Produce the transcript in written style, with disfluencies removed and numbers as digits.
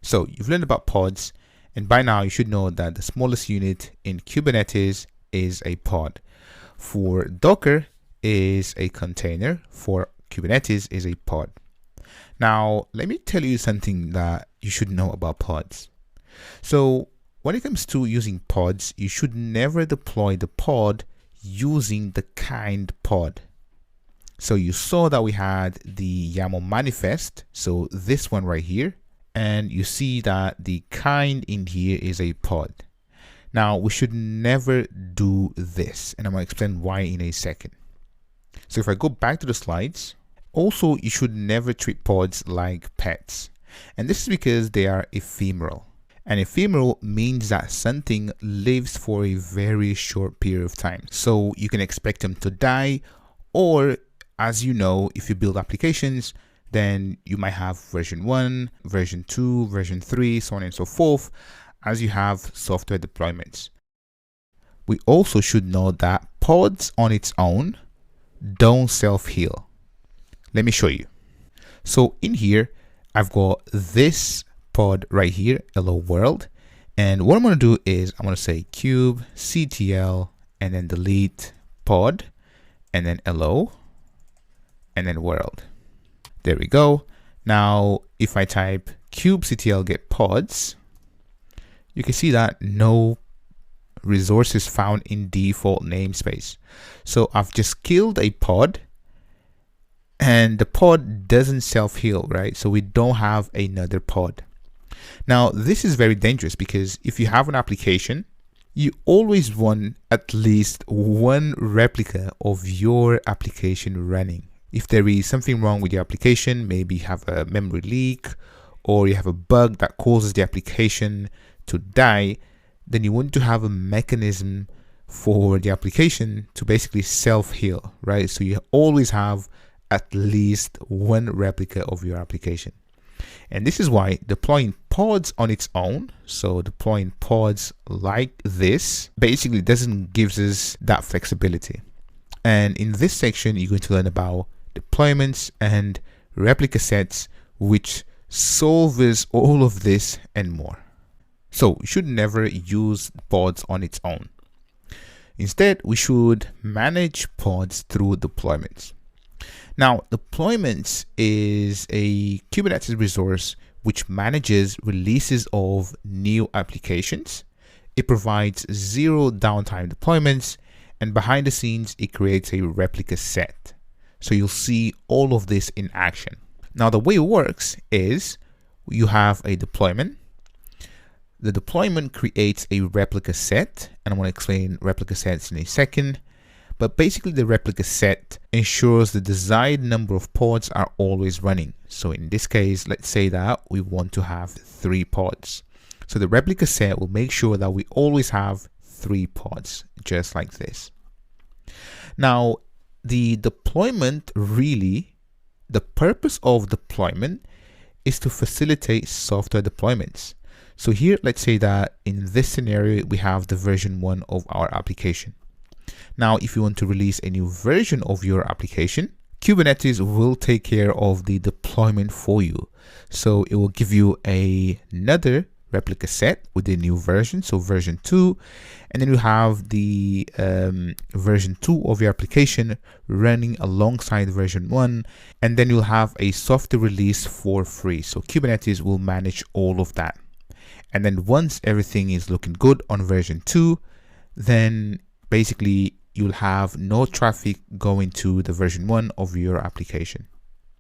So you've learned about pods, and by now you should know that the smallest unit in Kubernetes is a pod. For Docker is a container, for Kubernetes is a pod. Now, let me tell you something that you should know about pods. So when it comes to using pods, you should never deploy the pod using the kind pod. So you saw that we had the YAML manifest, so this one right here, and you see that the kind in here is a pod. Now we should never do this, and I'm going to explain why in a second. So if I go back to the slides, also you should never treat pods like pets, and this is because they are ephemeral. And ephemeral means that something lives for a very short period of time, so you can expect them to die, or as you know, if you build applications, then you might have version 1, version 2, version 3, so on and so forth, as you have software deployments. We also should know that pods on its own don't self-heal. Let me show you. So in here, I've got this pod right here, hello world. And what I'm going to do is I'm going to say kubectl and then delete pod and then hello and then world. There we go. Now, if I type kubectl get pods, you can see that no resources found in default namespace. So I've just killed a pod, and the pod doesn't self-heal, right? So we don't have another pod. Now, this is very dangerous because if you have an application, you always want at least one replica of your application running. If there is something wrong with your application, maybe you have a memory leak or you have a bug that causes the application to die, then you want to have a mechanism for the application to basically self-heal, right? So you always have at least one replica of your application. And this is why deploying pods on its own, so deploying pods like this, basically doesn't give us that flexibility. And in this section, you're going to learn about deployments and replica sets, which solves all of this and more. So you should never use pods on its own. Instead, we should manage pods through deployments. Now, deployments is a Kubernetes resource which manages releases of new applications. It provides zero downtime deployments, and behind the scenes, it creates a replica set. So you'll see all of this in action. Now, the way it works is you have a deployment. The deployment creates a replica set, and I'm going to explain replica sets in a second. But basically, the replica set ensures the desired number of pods are always running. So in this case, let's say that we want to have 3 pods. So the replica set will make sure that we always have 3 pods, just like this. Now, the deployment really, the purpose of deployment is to facilitate software deployments. So here, let's say that in this scenario, we have the version 1 of our application. Now, if you want to release a new version of your application, Kubernetes will take care of the deployment for you. So it will give you another replica set with the new version, so version 2, and then you have the version 2 of your application running alongside version 1, and then you'll have a software release for free. So Kubernetes will manage all of that. And then once everything is looking good on version 2, then basically you'll have no traffic going to the version 1 of your application.